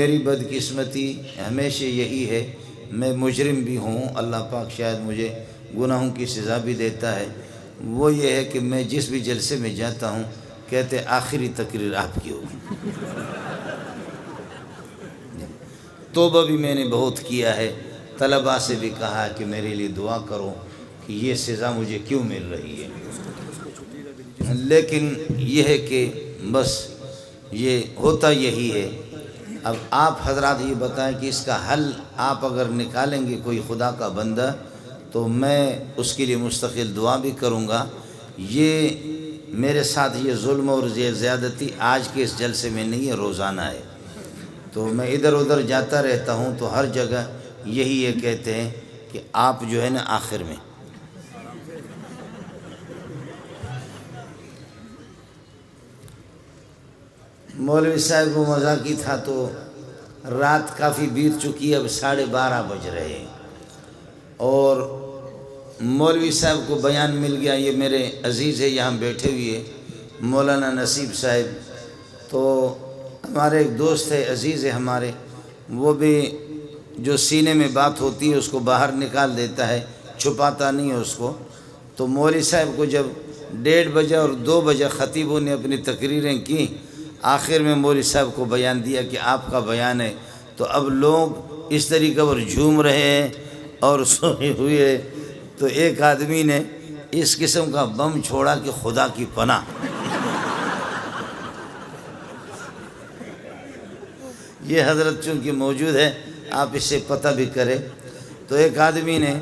میری بدقسمتی ہمیشہ یہی ہے، میں مجرم بھی ہوں، اللہ پاک شاید مجھے گناہوں کی سزا بھی دیتا ہے، وہ یہ ہے کہ میں جس بھی جلسے میں جاتا ہوں کہتے آخری تقریر آپ کی ہوگی۔ توبہ بھی میں نے بہت کیا ہے، طلباء سے بھی کہا کہ میرے لیے دعا کرو کہ یہ سزا مجھے کیوں مل رہی ہے، لیکن یہ ہے کہ بس یہ ہوتا یہی ہے۔ اب آپ حضرات یہ بتائیں کہ اس کا حل آپ اگر نکالیں گے کوئی خدا کا بندہ تو میں اس کے لیے مستقل دعا بھی کروں گا۔ یہ میرے ساتھ یہ ظلم اور یہ زیادتی آج کے اس جلسے میں نہیں ہے، روزانہ ہے، تو میں ادھر ادھر جاتا رہتا ہوں تو ہر جگہ یہی یہ کہتے ہیں کہ آپ جو ہے نا آخر میں مولوی صاحب کو مذاقی تھا تو رات کافی بیت چکی ہے، اب 12:30 بج رہے ہیں، اور مولوی صاحب کو بیان مل گیا، یہ میرے عزیز ہے یہاں بیٹھے ہوئے مولانا نصیب صاحب، تو ہمارے ایک دوست ہے عزیز ہے ہمارے، وہ بھی جو سینے میں بات ہوتی ہے اس کو باہر نکال دیتا ہے، چھپاتا نہیں ہے اس کو۔ تو مولوی صاحب کو جب 1:30 بجے اور 2 بجے خطیبوں نے اپنی تقریریں کی، آخر میں مولوی صاحب کو بیان دیا کہ آپ کا بیان ہے، تو اب لوگ اس طریقے پر جھوم رہے ہیں اور سوئے ہوئے، تو ایک آدمی نے اس قسم کا بم چھوڑا کہ خدا کی پناہ، یہ حضرت چونکہ موجود ہے آپ اس سے پتہ بھی کریں، تو ایک آدمی نے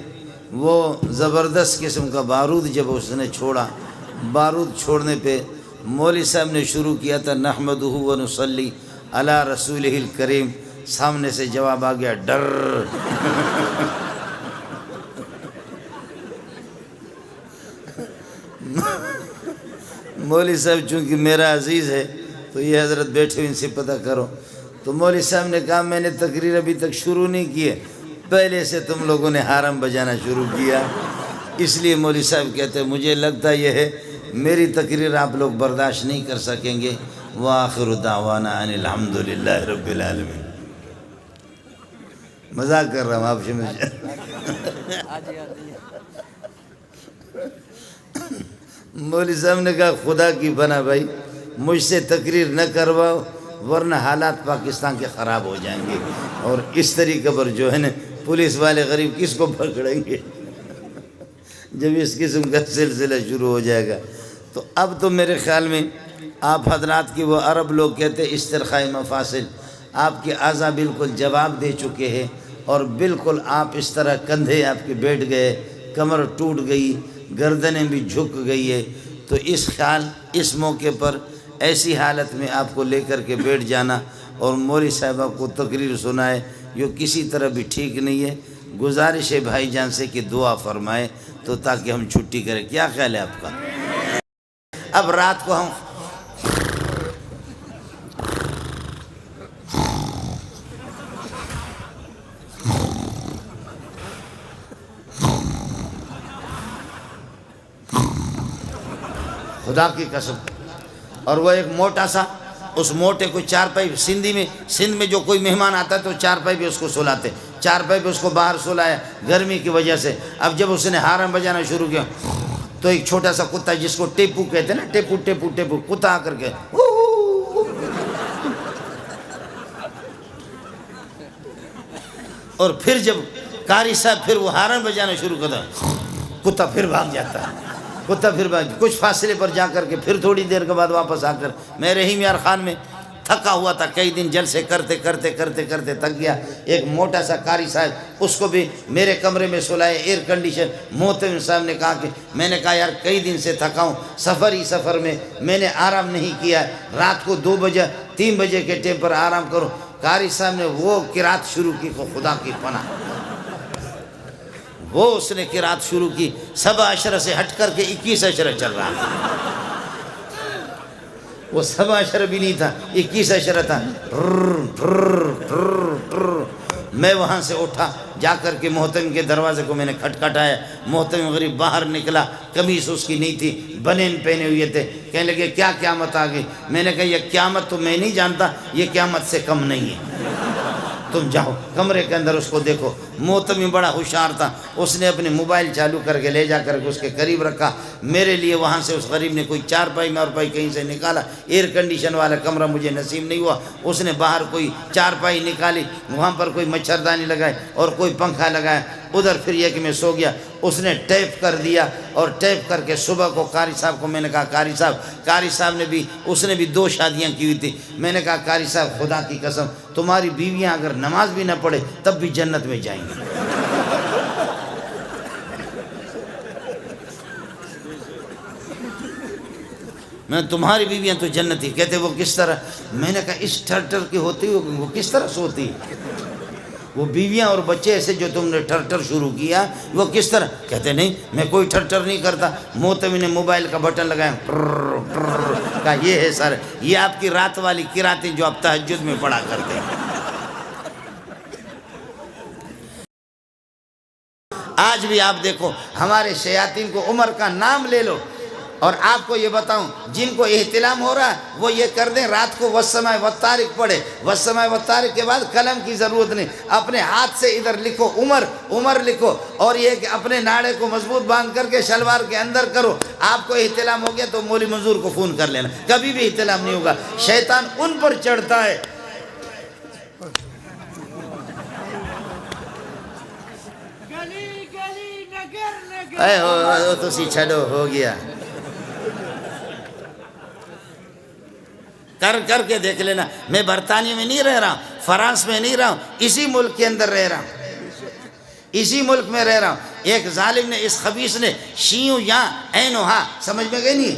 وہ زبردست قسم کا بارود جب اس نے چھوڑا، بارود چھوڑنے پہ مولوی صاحب نے شروع کیا تھا نحمدہ و نصلی علی رسولہ الکریم، سامنے سے جواب آ گیا ڈر۔ مولوی صاحب چونکہ میرا عزیز ہے تو یہ حضرت بیٹھے ان سے پتہ کرو، تو مولوی صاحب نے کہا میں نے تقریر ابھی تک شروع نہیں کی ہے، پہلے سے تم لوگوں نے حرم بجانا شروع کیا، اس لیے مولوی صاحب کہتے ہیں مجھے لگتا یہ ہے میری تقریر آپ لوگ برداشت نہیں کر سکیں گے، وآخر دعوانا ان الحمدللہ رب العالمین۔ مذاق کر رہا ہوں آپ سے، مولوی صاحب نے کہا خدا کی بنا بھائی مجھ سے تقریر نہ کرواؤ ورنہ حالات پاکستان کے خراب ہو جائیں گے، اور اس طریقے پر جو ہے نا پولیس والے غریب کس کو پکڑیں گے جب اس قسم کا سلسلہ شروع ہو جائے گا۔ تو اب تو میرے خیال میں آپ حضرات کی وہ عرب لوگ کہتے ہیں استرخاء مفاصل، آپ کے اعضاء بالکل جواب دے چکے ہیں، اور بالکل آپ اس طرح کندھے آپ کے بیٹھ گئے، کمر ٹوٹ گئی، گردنیں بھی جھک گئی ہے، تو اس موقع پر ایسی حالت میں آپ کو لے کر کے بیٹھ جانا اور مولوی صاحبہ کو تقریر سنائے یہ کسی طرح بھی ٹھیک نہیں ہے۔ گزارش ہے بھائی جان سے کہ دعا فرمائے تو تاکہ ہم چھٹی کریں، کیا خیال ہے آپ کا؟ اب رات کو ہم خدا کی قسم، اور وہ ایک موٹا سا، اس موٹے کو چارپائی، سندھ میں جو کوئی مہمان آتا ہے تو چارپائی پہ اس کو سلاتے، چارپائی پہ اس کو باہر سلایا گرمی کی وجہ سے۔ اب جب اس نے حرم بجانا شروع کیا تو ایک چھوٹا سا کتا جس کو ٹیپو کہتے ہیں نا، ٹیپو ٹیپو ٹیپو کتا آ کر کے اور پھر جب قاری صاحب پھر وہ حرم بجانا شروع کرتا کتا پھر بھاگ جاتا ہے، کتا پھر کچھ فاصلے پر جا کر کے پھر تھوڑی دیر کے بعد واپس آ کر، میں رحیم یار خان میں تھکا ہوا تھا، کئی دن جلسے کرتے کرتے کرتے کرتے تھک گیا، ایک موٹا سا قاری صاحب اس کو بھی میرے کمرے میں سلائے، ایئر کنڈیشن، محتمم صاحب نے کہا کہ میں نے کہا یار کئی دن سے تھکا ہوں، سفر میں نے آرام نہیں کیا، رات کو 2 بجے 3 بجے کے ٹائم پر آرام کرو۔ قاری صاحب نے وہ قرات شروع کی، خدا کی پناہ، وہ اس نے قرات شروع کی، 7 اشرہ سے ہٹ کر کے 21 اشرہ چل رہا تھا، وہ 7 اشرہ بھی نہیں تھا، 21 اشرہ تھا۔ میں وہاں سے اٹھا، جا کر کے محتمم کے دروازے کو میں نے کھٹکھٹایا، محتمم غریب باہر نکلا، قمیص اس کی نہیں تھی، بنین پہنے ہوئے تھے، کہنے لگے کیا قیامت آ گئی؟ میں نے کہا یہ قیامت تو میں نہیں جانتا، یہ قیامت سے کم نہیں ہے۔ تم جاؤ کمرے کے اندر اس کو دیکھو۔ محتمی بڑا ہوشیار تھا، اس نے اپنے موبائل چالو کر کے لے جا کر کے اس کے قریب رکھا۔ میرے لیے وہاں سے اس غریب نے کوئی چارپائی مارپائی کہیں سے نکالا، ایئر کنڈیشن والا کمرہ مجھے نصیب نہیں ہوا، اس نے باہر کوئی چارپائی نکالی، وہاں پر کوئی مچھردانی لگائے اور کوئی پنکھا لگایا، ادھر پھر یہ کہ میں سو گیا۔ اس نے ٹیپ کر دیا اور ٹیپ کر کے صبح کو قاری صاحب کو میں نے کہا قاری صاحب نے بھی، اس نے بھی 2 شادیاں کی ہوئی تھی۔ میں نے کہا قاری صاحب خدا کی قسم تمہاری بیویاں اگر نماز بھی نہ پڑھے تب بھی جنت میں جائیں گی۔ میں تمہاری بیویاں تو جنتی۔ کہتے وہ کس طرح؟ میں نے کہا اس ٹھر کی ہوتی وہ کس طرح سوتی؟ وہ بیویاں اور بچے ایسے جو تم نے ٹھر شروع کیا وہ کس طرح؟ کہتے نہیں میں کوئی ٹھر نہیں کرتا۔ محتمی نے موبائل کا بٹن لگایا، کہا یہ ہے سر، یہ آپ کی رات والی قراتیں جو آپ تہجد میں پڑھا کرتے ہیں۔ آج بھی آپ دیکھو ہمارے شیاطین کو، عمر کا نام لے لو، اور آپ کو یہ بتاؤں جن کو احتلام ہو رہا ہے وہ یہ کر دیں رات کو والسماء والطارق پڑھے، والسماء والطارق کے بعد قلم کی ضرورت نہیں، اپنے ہاتھ سے ادھر لکھو عمر لکھو، اور یہ کہ اپنے ناڑے کو مضبوط باندھ کر کے شلوار کے اندر کرو۔ آپ کو احتلام ہو گیا تو مولوی منظور کو فون کر لینا، کبھی بھی احتلام نہیں ہوگا، شیطان ان پر چڑھتا ہے۔ اے ہو تو سی چھڑو ہو گیا، کر کے دیکھ لینا۔ میں برطانیہ میں نہیں رہ رہا ہوں، فرانس میں نہیں رہا ہوں، اسی ملک کے اندر رہ رہا ہوں، اسی ملک میں رہ رہا ہوں۔ ایک ظالم نے، اس خبیث نے شینو یا اینو ہا، سمجھ میں گئی نہیں؟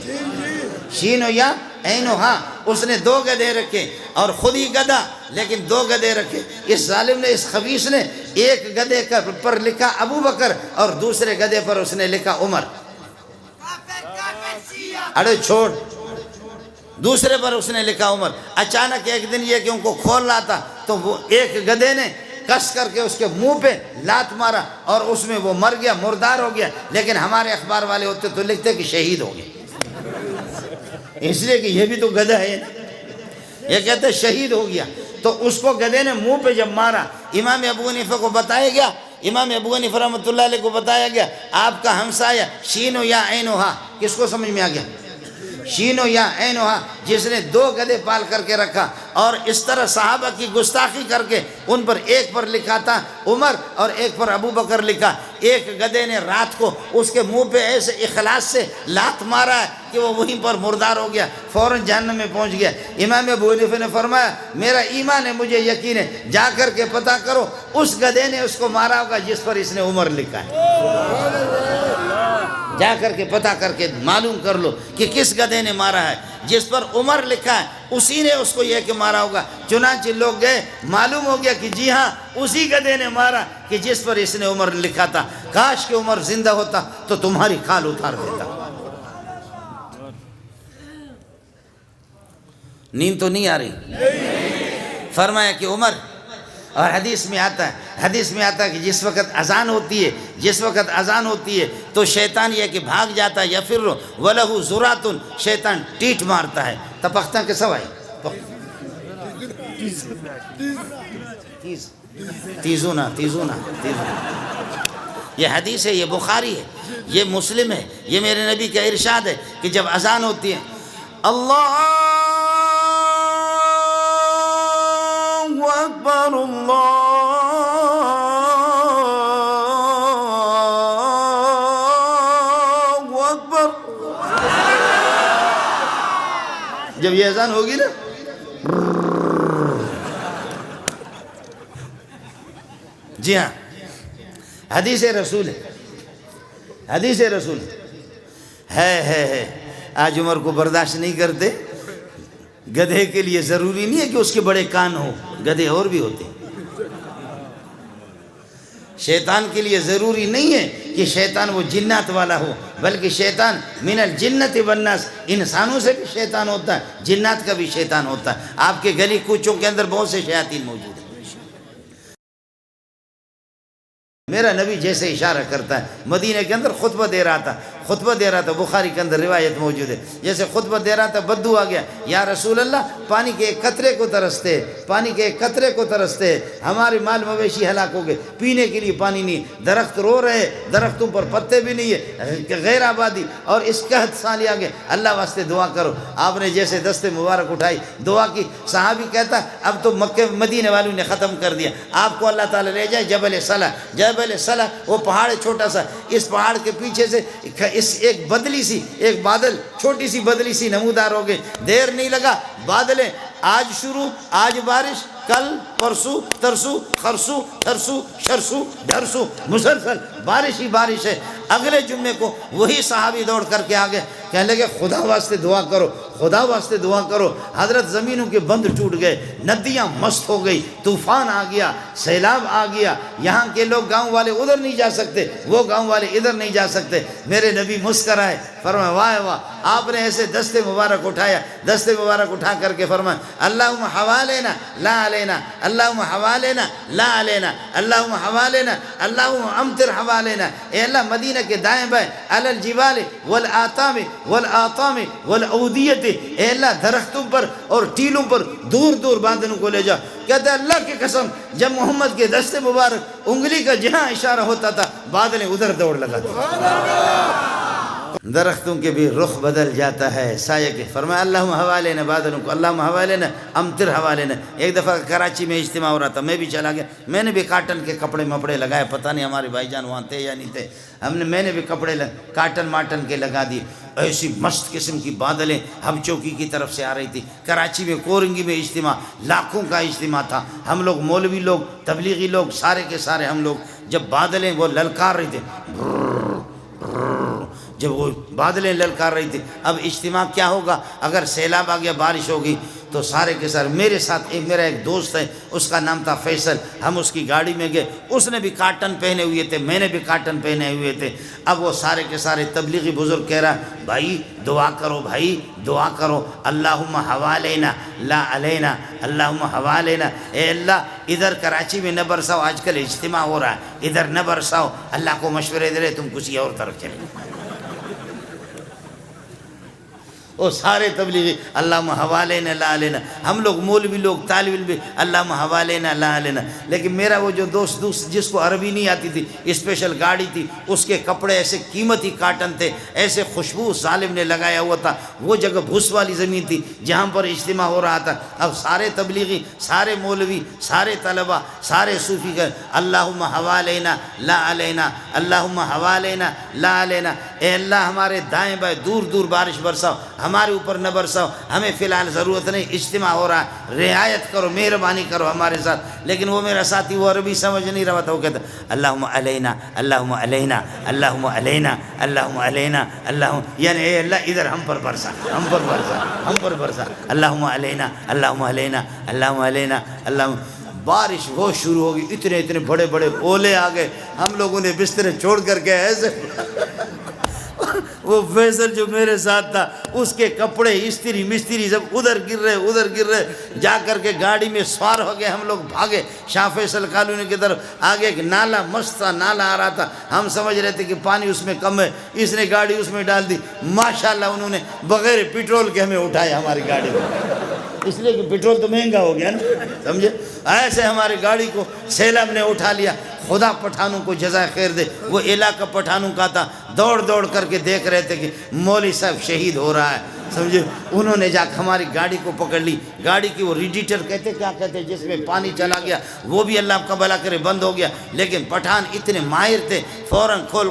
شینو یا اینو ہا، اس نے 2 گدھے رکھے اور خود ہی گدھا لیکن 2 گدھے رکھے۔ اس ظالم نے، اس خبیث نے ایک گدھے پر لکھا ابو بکر اور دوسرے گدھے پر اس نے لکھا عمر۔ اڑے چھوڑ، دوسرے پر اس نے لکھا عمر۔ اچانک ایک دن یہ کہ ان کو کھول رہا تھا تو وہ ایک گدھے نے کس کر کے اس کے منہ پہ لات مارا اور اس میں وہ مر گیا، مردار ہو گیا۔ لیکن ہمارے اخبار والے ہوتے تو لکھتے کہ شہید ہو گئے، اس لیے کہ یہ بھی تو گدھا ہے نا، یہ کہتے شہید ہو گیا۔ تو اس کو گدھے نے منہ پہ جب مارا، امام ابو حنیفہ کو بتایا گیا، امام ابو حنیفہ رحمۃ اللہ علیہ کو بتایا گیا آپ کا ہمسایہ شینو یا اینو ہا، کس کو سمجھ میں آ گیا؟ شینو یا اینو ہا، جس نے 2 گدھے پال کر کے رکھا اور اس طرح صحابہ کی گستاخی کر کے ان پر، ایک پر لکھا تھا عمر اور ایک پر ابو بکر لکھا۔ ایک گدھے نے رات کو اس کے منہ پہ ایسے اخلاص سے لات مارا ہے کہ وہ وہیں پر مردار ہو گیا، فوراً جہنم میں پہنچ گیا۔ امام ابو حنیفہ نے فرمایا میرا ایمان ہے، مجھے یقین ہے، جا کر کے پتہ کرو اس گدھے نے اس کو مارا ہوگا جس پر اس نے عمر لکھا ہے، جا کر کے پتہ کر کے معلوم کر لو کہ کس گدھے نے مارا ہے، جس پر عمر لکھا ہے اسی نے اس کو یہ کہ مارا ہوگا۔ چنانچہ لوگ گئے، معلوم ہو گیا کہ جی ہاں اسی گدھے نے مارا کہ جس پر اس نے عمر لکھا تھا۔ کاش کہ عمر زندہ ہوتا تو تمہاری کھال اتار دیتا۔ نیند تو نہیں آ رہی؟ فرمایا کہ عمر، اور حدیث میں آتا ہے کہ جس وقت اذان ہوتی ہے تو شیطان یہ کہ بھاگ جاتا ہے، یا پھر وَلَهُ زُرَاتٌ، شیطان ٹیٹ مارتا ہے، تپختہ کے سوائے تیزونا، یہ حدیث ہے، یہ بخاری ہے، یہ مسلم ہے، یہ میرے نبی کا ارشاد ہے کہ جب اذان ہوتی ہے اللہ اکبر اللہ اکبر، جب یہ اذان ہوگی نا جی ہاں حدیث رسول ہے۔ آج عمر کو برداشت نہیں کرتے۔ گدھے کے لیے ضروری نہیں ہے کہ اس کے بڑے کان ہو، گدھے اور بھی ہوتے ہیں۔ شیطان کے لیے ضروری نہیں ہے کہ شیطان وہ جنات والا ہو، بلکہ شیطان من الجنت والناس، انسانوں سے بھی شیطان ہوتا ہے، جنات کا بھی شیطان ہوتا ہے۔ آپ کے گلی کوچوں کے اندر بہت سے شیاطین موجود ہیں۔ میرا نبی جیسے اشارہ کرتا ہے، مدینہ کے اندر خطبہ دے رہا تھا، خطبہ دے رہا تھا، بخاری کے اندر روایت موجود ہے، جیسے خطبہ دے رہا تھا بدو آ گیا، یا رسول اللہ پانی کے ایک قطرے کو ترستے، پانی کے ایک قطرے کو ترستے، ہمارے مال مویشی ہلاک ہو گئے، پینے کے لیے پانی نہیں، درخت رو رہے، درختوں پر پتے بھی نہیں ہے، غیر آبادی، اور اس قحط سالی آگے، اللہ واسطے دعا کرو۔ آپ نے جیسے دست مبارک اٹھائی دعا کی، صحابی کہتا اب تو مکہ مدینے والوں نے ختم کر دیا، آپ کو اللہ تعالیٰ لے جائے جبل صلہ۔ جبل صلہ وہ پہاڑ چھوٹا سا، اس پہاڑ کے پیچھے سے اس ایک بدلی سی، ایک بادل، چھوٹی سی بدلی سی نمودار ہو گئی، دیر نہیں لگا، بادلیں آج شروع، آج بارش، کل پرسو ترسو خرسو ترسو شرسو ڈھرسو، مسلسل بارش ہی بارش ہے۔ اگلے جمعے کو وہی صحابی دوڑ کر کے آگے کہنے لگے خدا واسطے دعا کرو، خدا واسطے دعا کرو۔ حضرت زمینوں کے بند ٹوٹ گئے، ندیاں مست ہو گئی، طوفان آ گیا، سیلاب آ گیا، یہاں کے لوگ گاؤں والے ادھر نہیں جا سکتے، وہ گاؤں والے ادھر نہیں جا سکتے۔ میرے نبی مسکرائے، فرمایا واہ واہ، آپ نے ایسے دست مبارک اٹھایا، دست مبارک اٹھا کر کے فرمایا اللہم حوالنا لا علینا، اللہم حوالنا لا علینا، اللہم حوالنا، اللہم امطر حوالنا، اے اللہ مدینہ کے دائیں بائیں علی الجبال والآتام والآطام والعودیت، اے اللہ درختوں پر اور ٹیلوں پر دور دور بادلوں کو لے جا۔ کہتے ہیں اللہ کی قسم جب محمد کے دست مبارک انگلی کا جہاں اشارہ ہوتا تھا بادلیں ادھر دوڑ لگاتی، درختوں کے بھی رخ بدل جاتا ہے سایہ کے۔ فرمایا اللہم حوالنا، بادلوں کو اللہم حوالنا امطر حوالنا۔ ایک دفعہ کراچی میں اجتماع ہو رہا تھا، میں بھی چلا گیا، میں نے بھی کاٹن کے کپڑے مپڑے لگائے، پتہ نہیں ہمارے بھائی جان وہاں تھے یا نہیں تھے، میں نے بھی کپڑے کاٹن ماٹن کے لگا دیے۔ ایسی مست قسم کی بادلیں ہم چوکی کی طرف سے آ رہی تھی۔ کراچی میں کورنگی میں اجتماع، لاکھوں کا اجتماع تھا، ہم لوگ مولوی لوگ، تبلیغی لوگ، سارے کے سارے ہم لوگ، جب بادلیں وہ للکار رہی تھے، جب وہ بادلیں للکار رہی تھی، اب اجتماع کیا ہوگا، اگر سیلاب آ گیا، بارش ہوگی تو سارے کے سارے، میرے ساتھ میرا ایک دوست ہے، اس کا نام تھا فیصل، ہم اس کی گاڑی میں گئے، اس نے بھی کاٹن پہنے ہوئے تھے، میں نے بھی کاٹن پہنے ہوئے تھے۔ اب وہ سارے کے سارے تبلیغی بزرگ کہہ رہا بھائی دعا کرو، بھائی دعا کرو، اللہم حوالنا لا علینا، اللہم حوالنا، اے اللہ ادھر کراچی میں نہ برساؤ، آج کل اجتماع ہو رہا ہے، ادھر نہ برساؤ، اللہ کو مشورے دے رہے تم کسی اور طرف چلے۔ وہ سارے تبلیغی اللہم حوالنا لا علینا، ہم لوگ مولوی لوگ، طالب علم بھی اللہم حوالنا لا علینا۔ لیکن میرا وہ جو دوست جس کو عربی نہیں آتی تھی، اسپیشل گاڑی تھی، اس کے کپڑے ایسے قیمتی کاٹن تھے، ایسے خوشبو ظالم نے لگایا ہوا تھا، وہ جگہ بھوس والی زمین تھی جہاں پر اجتماع ہو رہا تھا۔ اب سارے تبلیغی، سارے مولوی، سارے طلبہ، سارے صوفی کہ اللہم حوالنا لا علینا، اللہم حوالنا لا علینا، اے اللہ ہمارے دائیں بائیں دور دور بارش برساؤ، ہمارے اوپر نہ برساؤ، ہمیں فی الحال ضرورت نہیں، اجتماع ہو رہا ہے، رعایت کرو، مہربانی کرو ہمارے ساتھ۔ لیکن وہ میرا ساتھی وہ عربی سمجھ نہیں رہا تھا، وہ کہتا اللہم علینا اللہم علینا اللہم علینا اللہم علینا اللہم، یعنی اے اللہ ادھر ہم پر برسا، ہم پر برسا، ہم پر برسا، اللہم علینا اللہم علینا اللہم علینا اللہم۔ بارش وہ شروع ہوگی، اتنے اتنے بڑے بڑے اولے آ گئے، ہم لوگوں نے بسترے چھوڑ کر کے ایسے وہ فیصل جو میرے ساتھ تھا، اس کے کپڑے استری مستری سب ادھر گر رہے، جا کر کے گاڑی میں سوار ہو گئے، ہم لوگ بھاگے شاہ فیصل کالونی کی طرف۔ آگے ایک نالا مست تھا، نالا آ رہا تھا، ہم سمجھ رہے تھے کہ پانی اس میں کم ہے، اس نے گاڑی اس میں ڈال دی، ماشاءاللہ انہوں نے بغیر پیٹرول کے ہمیں اٹھایا ہماری گاڑی میں، اس لیے کہ پیٹرول تو مہنگا ہو گیا نا، سمجھے، ایسے ہماری گاڑی کو سیلاب نے اٹھا لیا۔ خدا پٹھانوں کو جزائے خیر دے، وہ علاقہ پٹھانوں کا تھا، دوڑ دوڑ کر کے دیکھ رہے تھے کہ مولوی صاحب شہید ہو رہا ہے، سمجھے، انہوں نے جا کے ہماری گاڑی کو پکڑ لی، گاڑی کی وہ ریڈیٹر کہتے کیا کہتے جس میں پانی چلا گیا، وہ بھی اللہ کا بھلا کرے بند ہو گیا، لیکن پٹھان اتنے ماہر تھے، فوراً کھول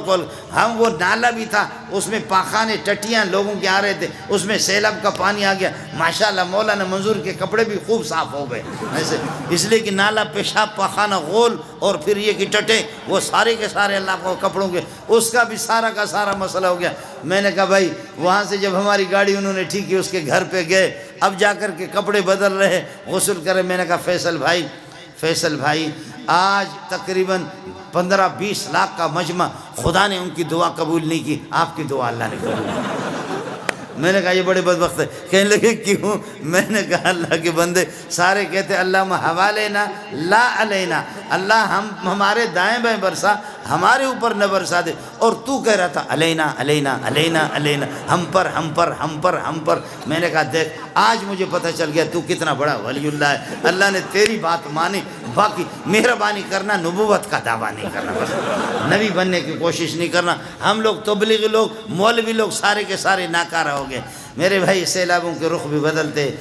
ہم، وہ نالا بھی تھا، اس میں پاخانے ٹٹیاں لوگوں کے آ رہے تھے، اس میں سیلاب کا پانی آ گیا، ماشاءاللہ مولانا منظور کے کپڑے بھی خوب صاف ہو گئے ایسے، اس لیے کہ نالا پیشاب پاخانہ غول اور پھر یہ کہ ٹٹے، وہ سارے کے سارے اللہ کو کپڑوں کے، اس کا بھی سارا کا سارا مسئلہ ہو گیا۔ میں نے کہا بھائی وہاں سے جب ہماری گاڑی انہوں نے ٹھیک کی، اس کے گھر پہ گئے، اب جا کر کے کپڑے بدل رہے، غسل کرے، میں نے کہا فیصل بھائی آج تقریباً 15-20 لاکھ کا مجمع، خدا نے ان کی دعا قبول نہیں کی، آپ کی دعا اللہ نے قبول کی۔ میں نے کہا یہ بڑے بدبخت ہے. کہنے لگے کیوں؟ میں نے کہا اللہ کے بندے سارے کہتے اللہم حوالینا لا علینا، اللہ ہمارے دائیں بائیں برسا، ہمارے اوپر نہ برسا دے. اور تو کہہ رہا تھا علینا علینا علینا علینا، ہم پر ہم پر ہم پر ہم پر. میں نے کہا دیکھ آج مجھے پتہ چل گیا تو کتنا بڑا ولی اللہ ہے. اللہ نے تیری بات مانی، باقی مہربانی کرنا، نبوت کا دعویٰ نہیں کرنا، بس نبی بننے کی کوشش نہیں کرنا. ہم لوگ تبلیغی لوگ، مولوی لوگ سارے کے سارے ناکارہ ہو گئے. میرے بھائی سیلابوں کے رخ بھی بدلتے